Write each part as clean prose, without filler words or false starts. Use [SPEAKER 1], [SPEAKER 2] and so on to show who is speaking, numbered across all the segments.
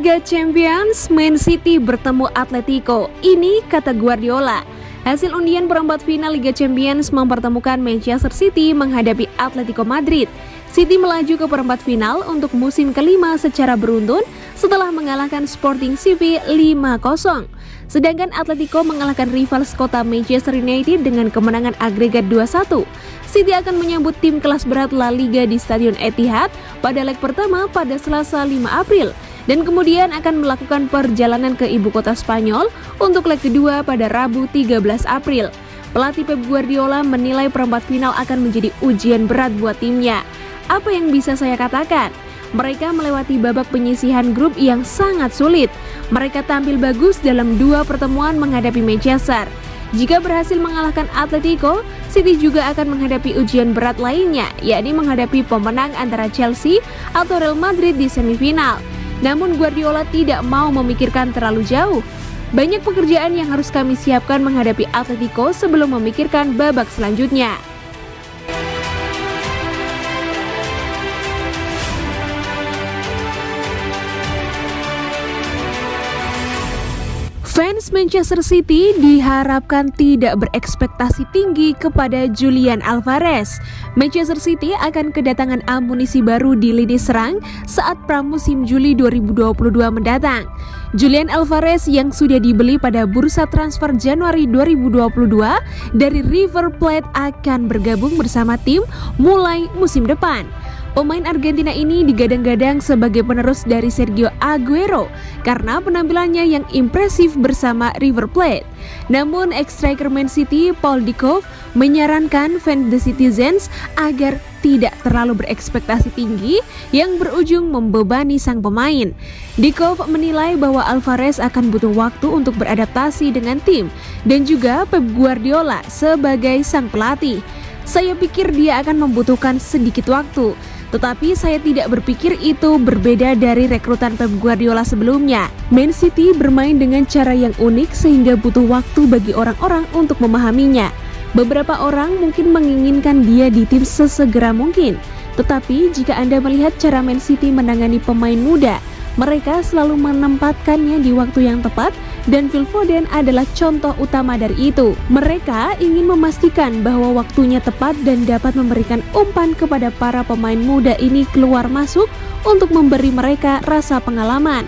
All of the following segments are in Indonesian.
[SPEAKER 1] Liga Champions, Man City bertemu Atletico. Ini kata Guardiola. Hasil undian perempat final Liga Champions mempertemukan Manchester City menghadapi Atletico Madrid. City melaju ke perempat final untuk musim kelima secara beruntun setelah mengalahkan Sporting CP 5-0. Sedangkan Atletico mengalahkan rival sekota Manchester United dengan kemenangan agregat 2-1. City akan menyambut tim kelas berat La Liga di Stadion Etihad pada leg pertama pada Selasa 5 April. Dan kemudian akan melakukan perjalanan ke ibu kota Spanyol untuk leg kedua pada Rabu 13 April. Pelatih Pep Guardiola menilai perempat final akan menjadi ujian berat buat timnya. Apa yang bisa saya katakan? Mereka melewati babak penyisihan grup yang sangat sulit. Mereka tampil bagus dalam dua pertemuan menghadapi Manchester. Jika berhasil mengalahkan Atletico, City juga akan menghadapi ujian berat lainnya, yakni menghadapi pemenang antara Chelsea atau Real Madrid di semifinal. Namun Guardiola tidak mau memikirkan terlalu jauh. Banyak pekerjaan yang harus kami siapkan menghadapi Atletico sebelum memikirkan babak selanjutnya. Fans Manchester City diharapkan tidak berekspektasi tinggi kepada Julian Alvarez. Manchester City akan kedatangan amunisi baru di lini serang saat pramusim Juli 2022 mendatang. Julian Alvarez yang sudah dibeli pada bursa transfer Januari 2022 dari River Plate akan bergabung bersama tim mulai musim depan. Pemain Argentina ini digadang-gadang sebagai penerus dari Sergio Aguero karena penampilannya yang impresif bersama River Plate. Namun ex-striker Man City Paul Dickow menyarankan fans The Citizens agar tidak terlalu berekspektasi tinggi yang berujung membebani sang pemain. Dickow menilai bahwa Alvarez akan butuh waktu untuk beradaptasi dengan tim dan juga Pep Guardiola sebagai sang pelatih. Saya pikir dia akan membutuhkan sedikit waktu, tetapi saya tidak berpikir itu berbeda dari rekrutan Pep Guardiola sebelumnya. Man City bermain dengan cara yang unik sehingga butuh waktu bagi orang-orang untuk memahaminya. Beberapa orang mungkin menginginkan dia di tim sesegera mungkin. Tetapi jika Anda melihat cara Man City menangani pemain muda, mereka selalu menempatkannya di waktu yang tepat dan Phil Foden adalah contoh utama dari itu. Mereka ingin memastikan bahwa waktunya tepat dan dapat memberikan umpan kepada para pemain muda ini keluar masuk untuk memberi mereka rasa pengalaman.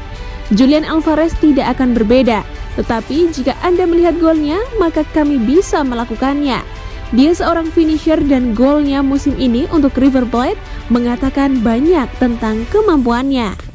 [SPEAKER 1] Julian Alvarez tidak akan berbeda, tetapi jika Anda melihat golnya, maka kami bisa melakukannya. Dia seorang finisher dan golnya musim ini untuk River Plate mengatakan banyak tentang kemampuannya.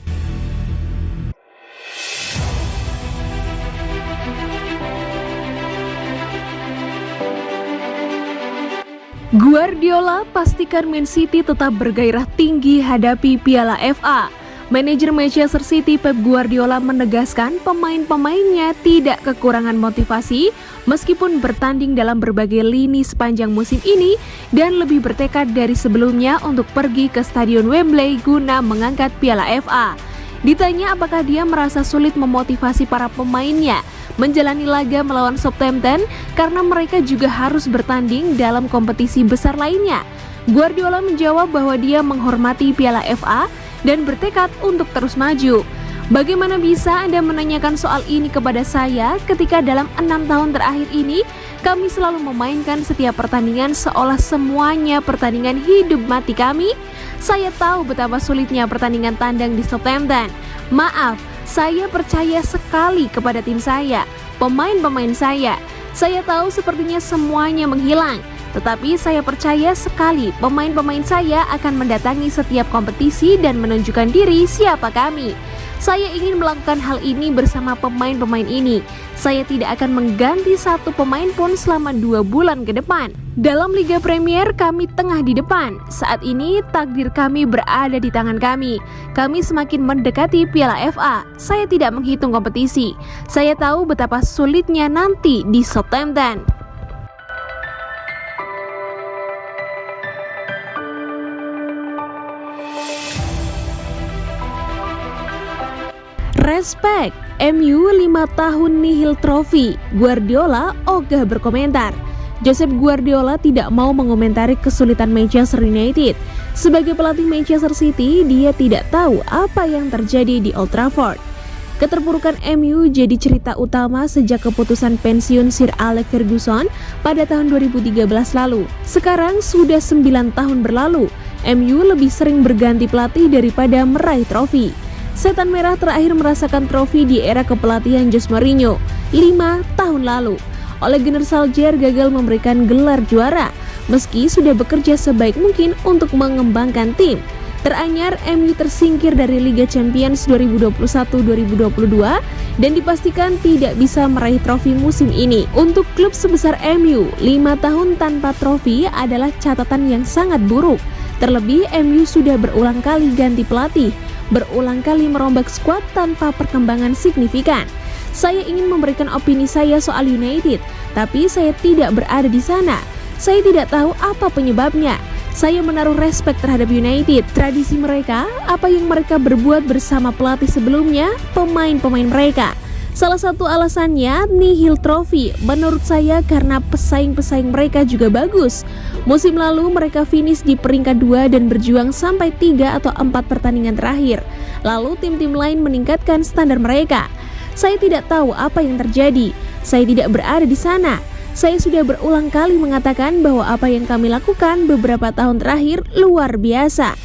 [SPEAKER 1] Guardiola pastikan Man City tetap bergairah tinggi hadapi Piala FA. Manajer Manchester City Pep Guardiola menegaskan pemain-pemainnya tidak kekurangan motivasi meskipun bertanding dalam berbagai lini sepanjang musim ini dan lebih bertekad dari sebelumnya untuk pergi ke Stadion Wembley guna mengangkat Piala FA. Ditanya apakah dia merasa sulit memotivasi para pemainnya menjalani laga melawan Southampton karena mereka juga harus bertanding dalam kompetisi besar lainnya. Guardiola menjawab bahwa dia menghormati Piala FA dan bertekad untuk terus maju. Bagaimana bisa Anda menanyakan soal ini kepada saya ketika dalam 6 tahun terakhir ini kami selalu memainkan setiap pertandingan seolah semuanya pertandingan hidup mati kami? Saya tahu betapa sulitnya pertandingan tandang di Southampton. Maaf, saya percaya sekali kepada tim saya, pemain-pemain saya. Saya tahu sepertinya semuanya menghilang, tetapi saya percaya sekali pemain-pemain saya akan mendatangi setiap kompetisi dan menunjukkan diri siapa kami. Saya ingin melakukan hal ini bersama pemain-pemain ini. Saya tidak akan mengganti satu pemain pun selama 2 bulan ke depan. Dalam Liga Premier kami tengah di depan. Saat ini takdir kami berada di tangan kami. Kami semakin mendekati Piala FA. Saya tidak menghitung kompetisi. Saya tahu betapa sulitnya nanti di Southampton. Respect, MU 5 tahun nihil trofi, Guardiola ogah berkomentar. Josep Guardiola tidak mau mengomentari kesulitan Manchester United. Sebagai pelatih Manchester City, dia tidak tahu apa yang terjadi di Old Trafford. Keterpurukan MU jadi cerita utama sejak keputusan pensiun Sir Alex Ferguson pada tahun 2013 lalu. Sekarang sudah 9 tahun berlalu, MU lebih sering berganti pelatih daripada meraih trofi. Setan Merah terakhir merasakan trofi di era kepelatihan Jose Mourinho 5 tahun lalu. Ole Gunnar Solskjaer gagal memberikan gelar juara, meski sudah bekerja sebaik mungkin untuk mengembangkan tim. Teranyar, MU tersingkir dari Liga Champions 2021-2022 dan dipastikan tidak bisa meraih trofi musim ini. Untuk klub sebesar MU, 5 tahun tanpa trofi adalah catatan yang sangat buruk. Terlebih, MU sudah berulang kali ganti pelatih, berulang kali merombak skuad tanpa perkembangan signifikan. Saya ingin memberikan opini saya soal United, tapi saya tidak berada di sana. Saya tidak tahu apa penyebabnya. Saya menaruh respek terhadap United, tradisi mereka, apa yang mereka berbuat bersama pelatih sebelumnya, pemain-pemain mereka. Salah satu alasannya nihil trofi, menurut saya karena pesaing-pesaing mereka juga bagus. Musim lalu mereka finish di peringkat 2 dan berjuang sampai 3 atau 4 pertandingan terakhir. Lalu tim-tim lain meningkatkan standar mereka. Saya tidak tahu apa yang terjadi, saya tidak berada di sana. Saya sudah berulang kali mengatakan bahwa apa yang kami lakukan beberapa tahun terakhir luar biasa.